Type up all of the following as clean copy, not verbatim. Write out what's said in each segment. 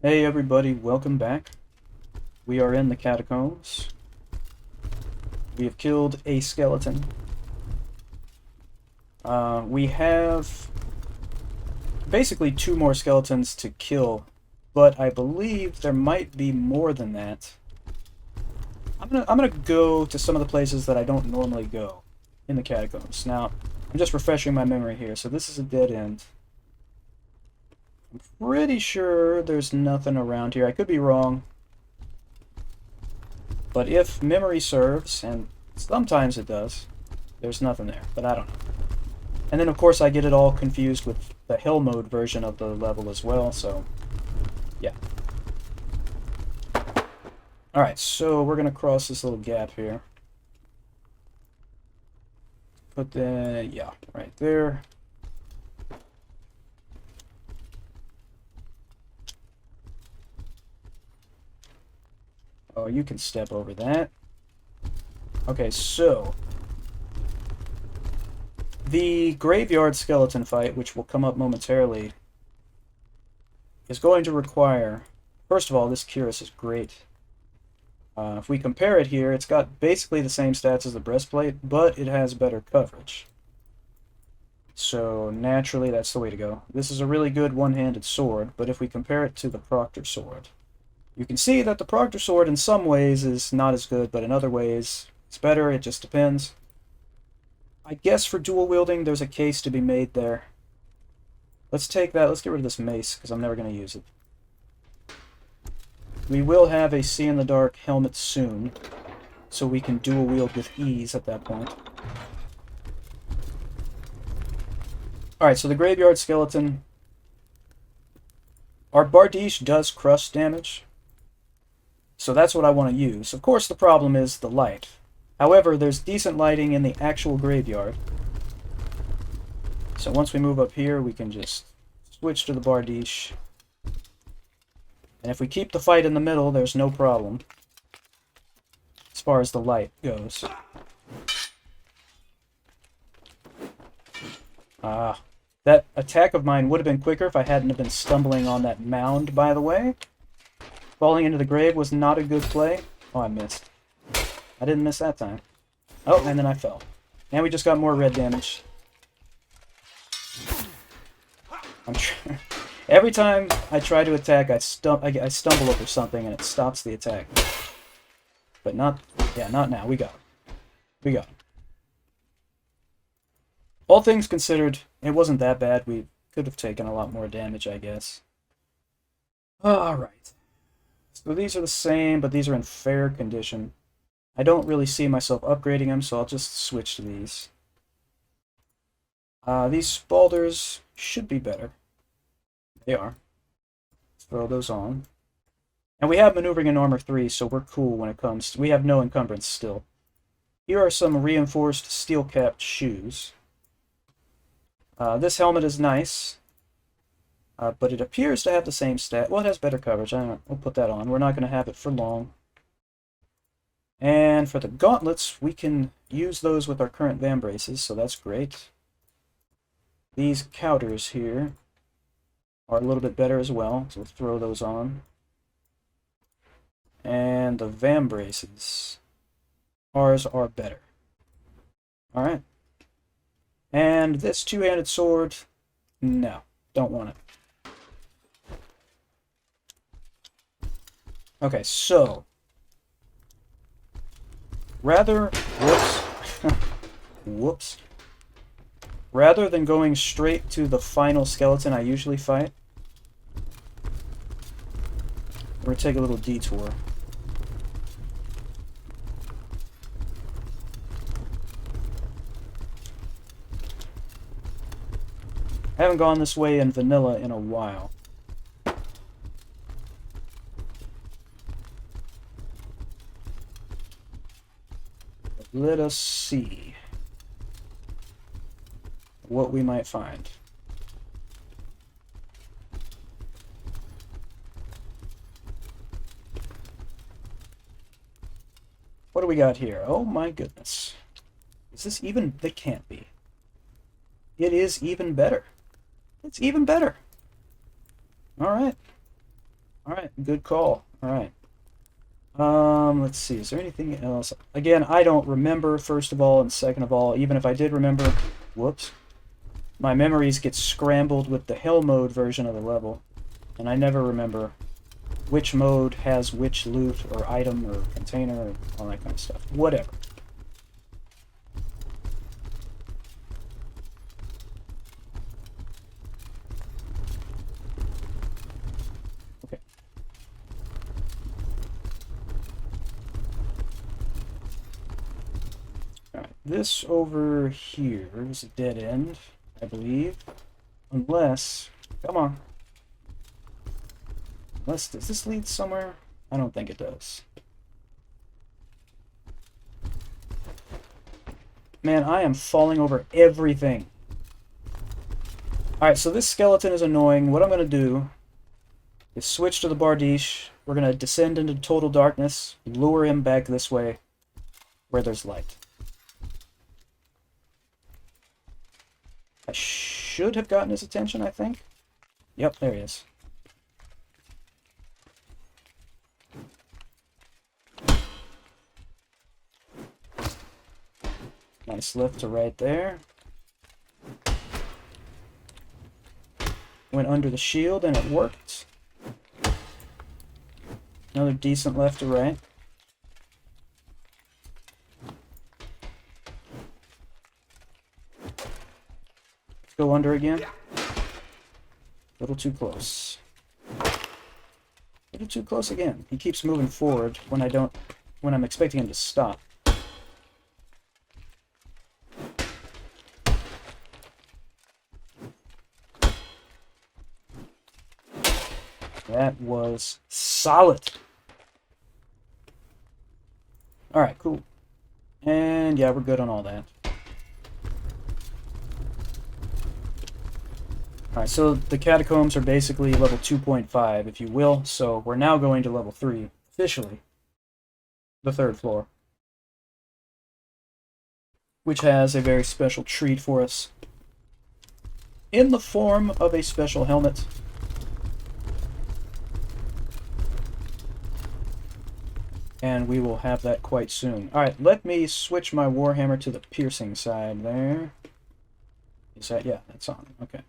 Hey everybody, welcome back. We are in the catacombs. We have killed a skeleton. We have basically 2 more skeletons to kill, but I believe there might be more than that. I'm gonna go to some of the places that I don't normally go in the catacombs. Now, I'm just refreshing my memory here, so this is a dead end. I'm pretty sure there's nothing around here. I could be wrong. But if memory serves, and sometimes it does, there's nothing there, but I don't know. And then of course I get it all confused with the hell mode version of the level as well, so yeah. Alright, so we're gonna cross this little gap here. Put the, yeah, right there. Oh, you can step over that. Okay, so the graveyard skeleton fight, which will come up momentarily, is going to require, first of all, this cuirass is great. If we compare it here, it's got basically the same stats as the breastplate, but it has better coverage. So naturally, that's the way to go. This is a really good one-handed sword, but if we compare it to the Proctor sword, you can see that the Proctor sword in some ways is not as good, but in other ways it's better. It just depends. I guess for dual wielding, there's a case to be made there. Let's take that. Let's get rid of this mace, because I'm never going to use it. We will have a see-in-the-dark helmet soon, so we can dual wield with ease at that point. Alright, so the graveyard skeleton. Our Bardiche does crush damage, so that's what I want to use. Of course, the problem is the light. However, there's decent lighting in the actual graveyard. So once we move up here, we can just switch to the Bardiche. And if we keep the fight in the middle, there's no problem as far as the light goes. That attack of mine would have been quicker if I hadn't have been stumbling on that mound, by the way. Falling into the grave was not a good play. Oh, I missed. I didn't miss that time. Oh, and then I fell. And we just got more red damage. Every time I try to attack, I stumble over something and it stops the attack. But not now. We got him. We got him. All things considered, it wasn't that bad. We could have taken a lot more damage, I guess. Alright. So these are the same, but these are in fair condition. I don't really see myself upgrading them, so I'll just switch to these. These Spalders should be better. They are. Let's throw those on. And we have maneuvering in armor 3, so we're cool when it comes to... We have no encumbrance still. Here are some reinforced steel-capped shoes. This helmet is nice, but it appears to have the same stat. Well, it has better coverage. We'll put that on. We're not going to have it for long. And for the gauntlets, we can use those with our current vambraces, so that's great. These counters here are a little bit better as well, so we'll throw those on. And the vambraces, ours are better. Alright. And this two-handed sword, no, don't want it. Okay, so whoops. Rather than going straight to the final skeleton I usually fight, we're going to take a little detour. I haven't gone this way in vanilla in a while. But let us see what we might find. What do we got here? Oh my goodness. Is this even... It can't be. It is even better. It's even better. Alright. Alright, good call. Alright. Let's see, is there anything else? Again, I don't remember, first of all, and second of all, even if I did remember, whoops, my memories get scrambled with the hell mode version of the level, and I never remember which mode has which loot or item or container or all that kind of stuff. Whatever. Okay. Alright, this over here is a dead end, I believe. Unless, come on. Unless, does this lead somewhere? I don't think it does. Man, I am falling over everything. Alright, so this skeleton is annoying. What I'm going to do is switch to the Bardiche. We're going to descend into total darkness, lure him back this way where there's light. I should have gotten his attention, I think. Yep, there he is. Nice lift to right there. Went under the shield and it worked. Another decent left to right. Go under again. A little too close. A little too close again. He keeps moving forward when I'm expecting him to stop. That was solid. Alright, cool. And yeah, we're good on all that. Alright, so the catacombs are basically level 2.5, if you will, so we're now going to level 3, officially. The third floor. Which has a very special treat for us. In the form of a special helmet. And we will have that quite soon. Alright, let me switch my Warhammer to the piercing side there. Is that, yeah, that's on. Okay.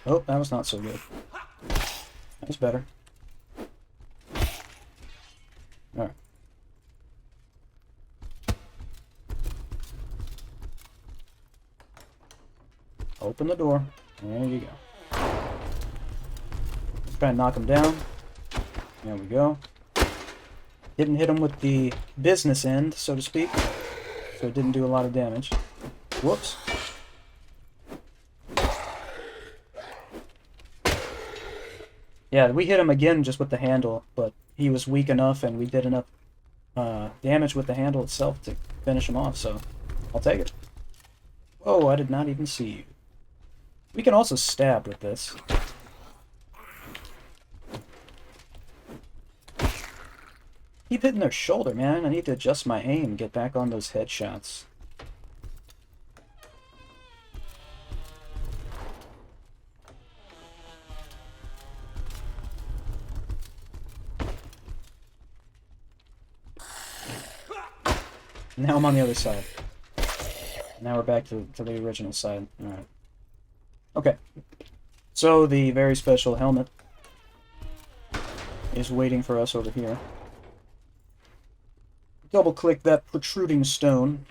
Oh, that was not so good. That was better. Alright. Open the door. There you go. Try and knock him down. There we go. Didn't hit him with the business end, so to speak. So it didn't do a lot of damage. Whoops. Yeah, we hit him again just with the handle, but he was weak enough and we did enough damage with the handle itself to finish him off, so I'll take it. Whoa, I did not even see you. We can also stab with this. Keep hitting their shoulder, man. I need to adjust my aim and get back on those headshots. Now I'm on the other side. Now we're back to the original side. Alright. Okay. So the very special helmet is waiting for us over here. Double click that protruding stone.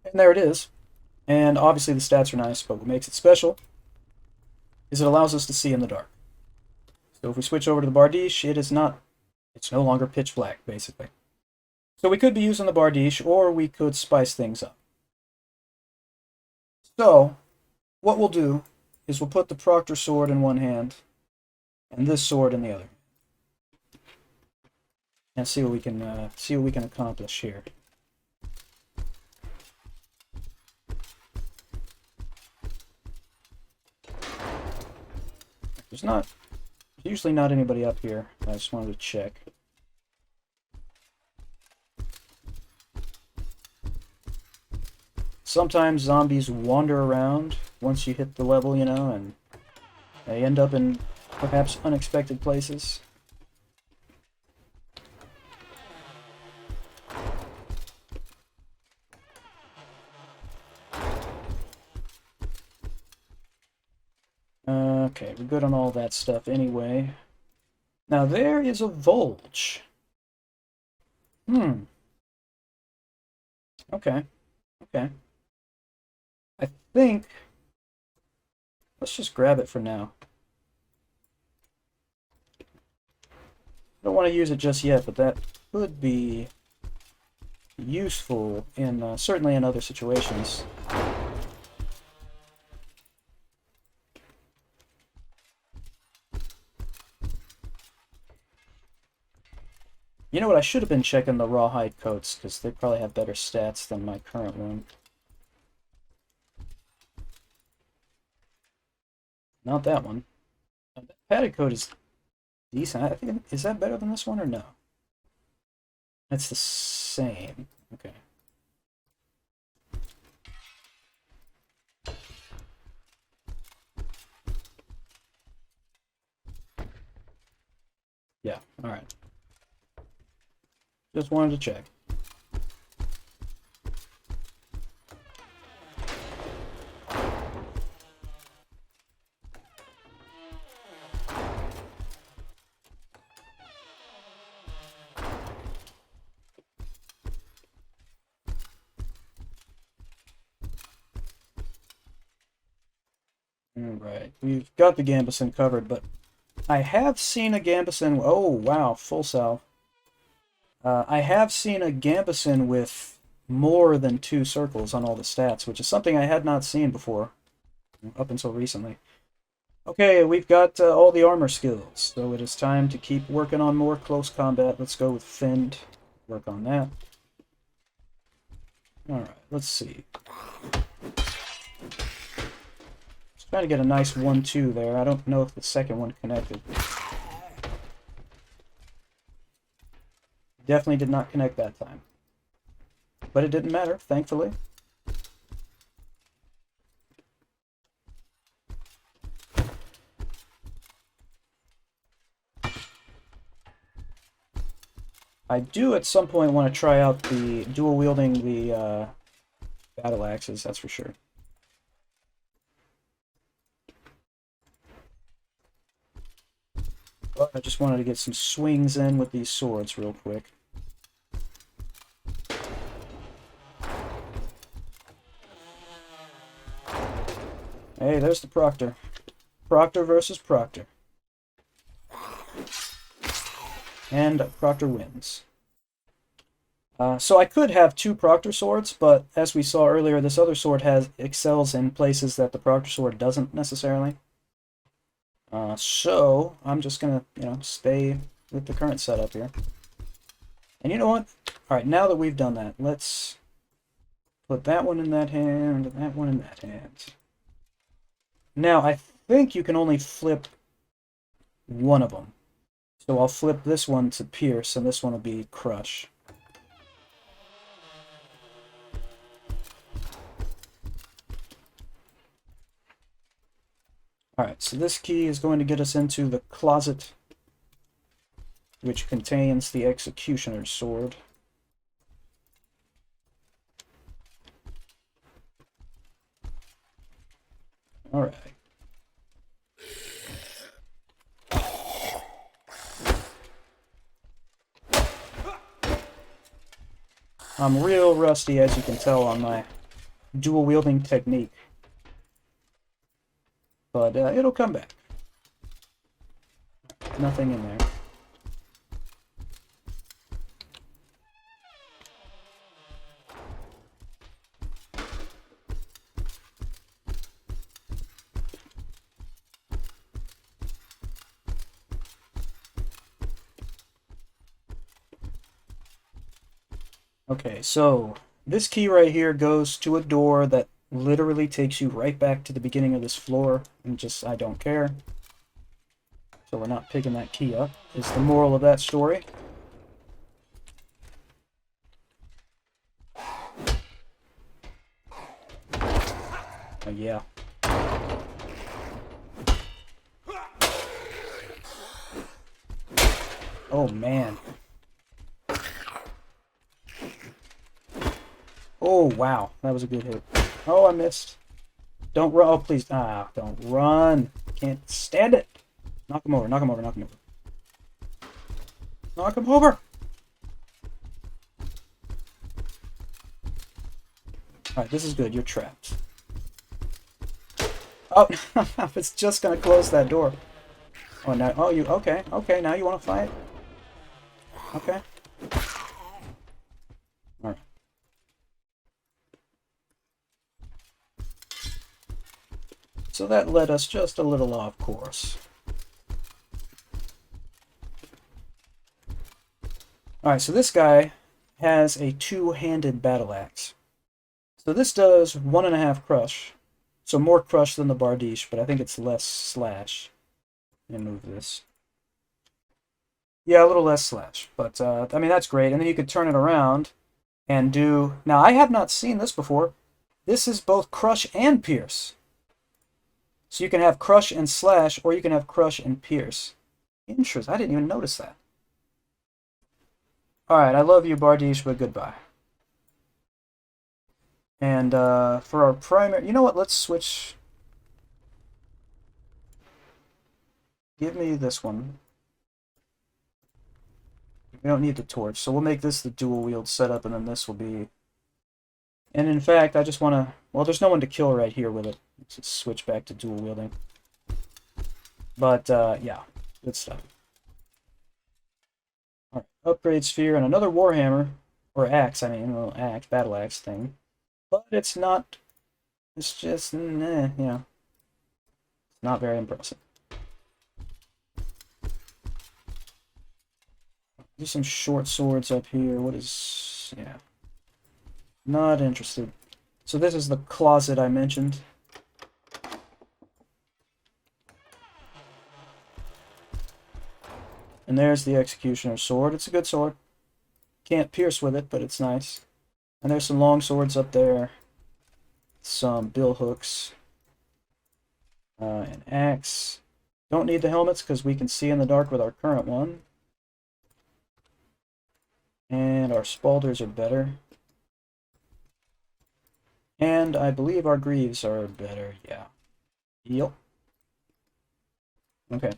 And there it is. And obviously the stats are nice, but what makes it special is it allows us to see in the dark. So if we switch over to the Bardiche, it's no longer pitch black, basically. So we could be using the Bardiche, or we could spice things up. So, what we'll do is we'll put the Proctor sword in one hand, and this sword in the other, and see what we can accomplish here. There's usually not anybody up here. I just wanted to check. sometimes zombies wander around once you hit the level, you know, and they end up in perhaps unexpected places. Okay, we're good on all that stuff anyway. Now there is a Volge. Okay. Okay. I think... let's just grab it for now. Don't want to use it just yet, but that could be useful in certainly in other situations. You know what? I should have been checking the rawhide coats, because they probably have better stats than my current one. Not that one. The padded coat is decent. I think, is that better than this one or no? It's the same. Okay. Yeah, alright. Just wanted to check. Alright, we've got the Gambeson covered, but I have seen a Gambeson... oh, wow, full salve. I have seen a Gambeson with more than 2 circles on all the stats, which is something I had not seen before, up until recently. Okay, we've got all the armor skills, so it is time to keep working on more close combat. Let's go with Finned, work on that. Alright, let's see. Just trying to get a nice 1-2 there. I don't know if the second one connected. Definitely did not connect that time. But it didn't matter, thankfully. I do at some point want to try out the dual wielding the battle axes, that's for sure. But I just wanted to get some swings in with these swords real quick. Hey, there's the Proctor. Proctor versus Proctor. And Proctor wins. So I could have 2 Proctor swords, but as we saw earlier, this other sword excels in places that the Proctor sword doesn't necessarily. So I'm just gonna, stay with the current setup here. And you know what? Alright, now that we've done that, let's put that one in that hand, and that one in that hand. Now, I think you can only flip one of them. So I'll flip this one to Pierce, and this one will be Crush. Alright, so this key is going to get us into the closet, which contains the Executioner's sword. Alright. I'm real rusty, as you can tell, on my dual wielding technique. But it'll come back. Nothing in there. Okay, so this key right here goes to a door that literally takes you right back to the beginning of this floor, and I don't care. So we're not picking that key up, is the moral of that story. Oh, yeah. Oh, man. Oh, wow. That was a good hit. Oh, I missed. Don't run. Oh, please. Ah, don't run. Can't stand it. Knock him over. Knock him over. Knock him over. Knock him over. Alright, this is good. You're trapped. Oh, it's just gonna close that door. Oh, now. Oh, you. Okay. Okay, now you want to fight? Okay. Alright. So that led us just a little off course. Alright, so this guy has a two-handed battle axe. So this does 1.5 crush. So more crush than the Bardiche, but I think it's less slash. Let me move this. Yeah, a little less slash. But, I mean, that's great. And then you could turn it around and do... Now, I have not seen this before. This is both crush and pierce. So you can have crush and slash, or you can have crush and pierce. Interesting. I didn't even notice that. Alright, I love you, Bardiche, but goodbye. And for our primary... You know what? Let's switch... Give me this one. We don't need the torch, so we'll make this the dual wield setup, and then this will be... And in fact, I just want to... Well, there's no one to kill right here with it. Let's just switch back to dual wielding. But, yeah. Good stuff. Alright, upgrade sphere and another Warhammer. Or axe, I mean, little axe, battle axe thing. But it's not... It's just, you know... Not very impressive. There's some short swords up here. What is... Yeah. Not interested. So this is the closet I mentioned. And there's the Executioner's sword. It's a good sword. Can't pierce with it, but it's nice. And there's some long swords up there. Some bill hooks. An axe. Don't need the helmets because we can see in the dark with our current one. And our spalders are better. And I believe our greaves are better, yeah. Yep. Okay.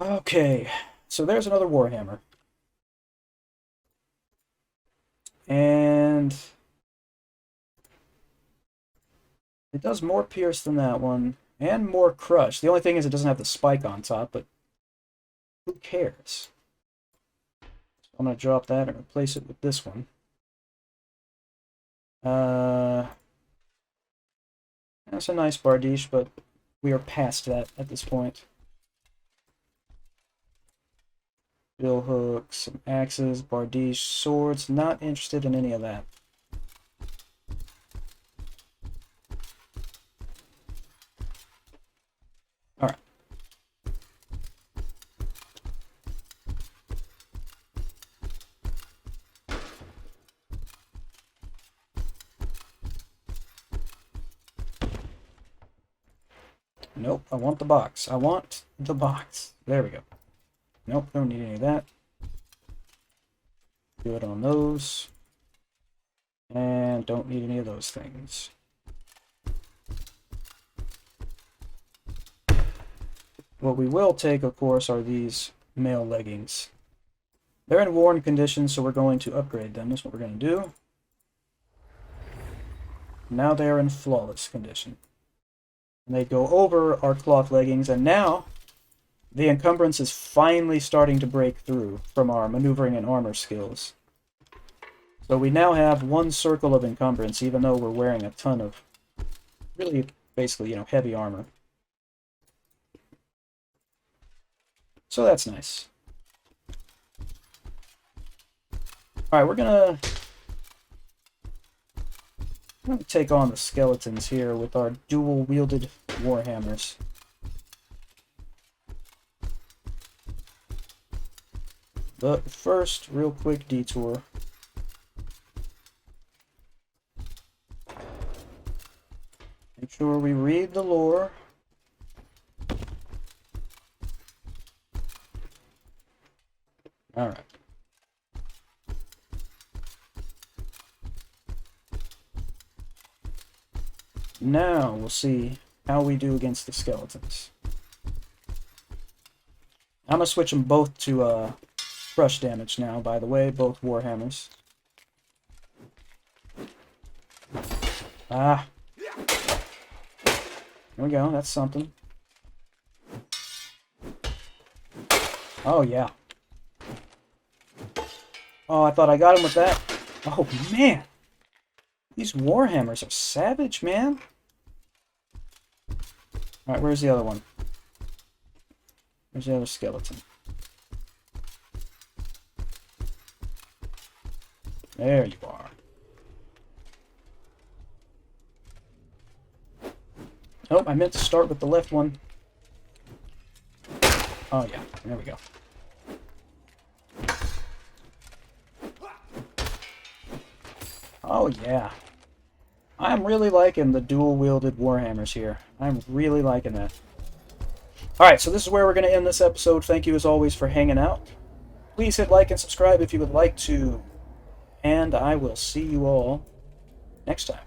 Okay, so there's another Warhammer. And it does more pierce than that one, and more crush. The only thing is it doesn't have the spike on top, but who cares? So I'm going to drop that and replace it with this one. That's a nice Bardiche, but we are past that at this point. Bill hooks, some axes, Bardiche, swords. Not interested in any of that. Alright. Nope, I want the box. I want the box. There we go. Nope, don't need any of that. Do it on those. And don't need any of those things. What we will take, of course, are these mail leggings. They're in worn condition, so we're going to upgrade them. That's what we're going to do. Now they are in flawless condition. And they go over our cloth leggings, and now the encumbrance is finally starting to break through from our maneuvering and armor skills. So we now have one circle of encumbrance, even though we're wearing a ton of really, basically, you know, heavy armor. So that's nice. Alright, we're gonna take on the skeletons here with our dual-wielded Warhammers. But first, real quick detour. Sure, we read the lore. Alright. Now we'll see how we do against the skeletons. I'm going to switch them both to crush damage now, by the way, both Warhammers. Ah. There we go, that's something. Oh, yeah. Oh, I thought I got him with that. Oh, man. These Warhammers are savage, man. Alright, where's the other one? Where's the other skeleton? There you are. Oh, I meant to start with the left one. Oh, yeah. There we go. Oh, yeah. I'm really liking the dual-wielded Warhammers here. I'm really liking that. Alright, so this is where we're going to end this episode. Thank you, as always, for hanging out. Please hit like and subscribe if you would like to. And I will see you all next time.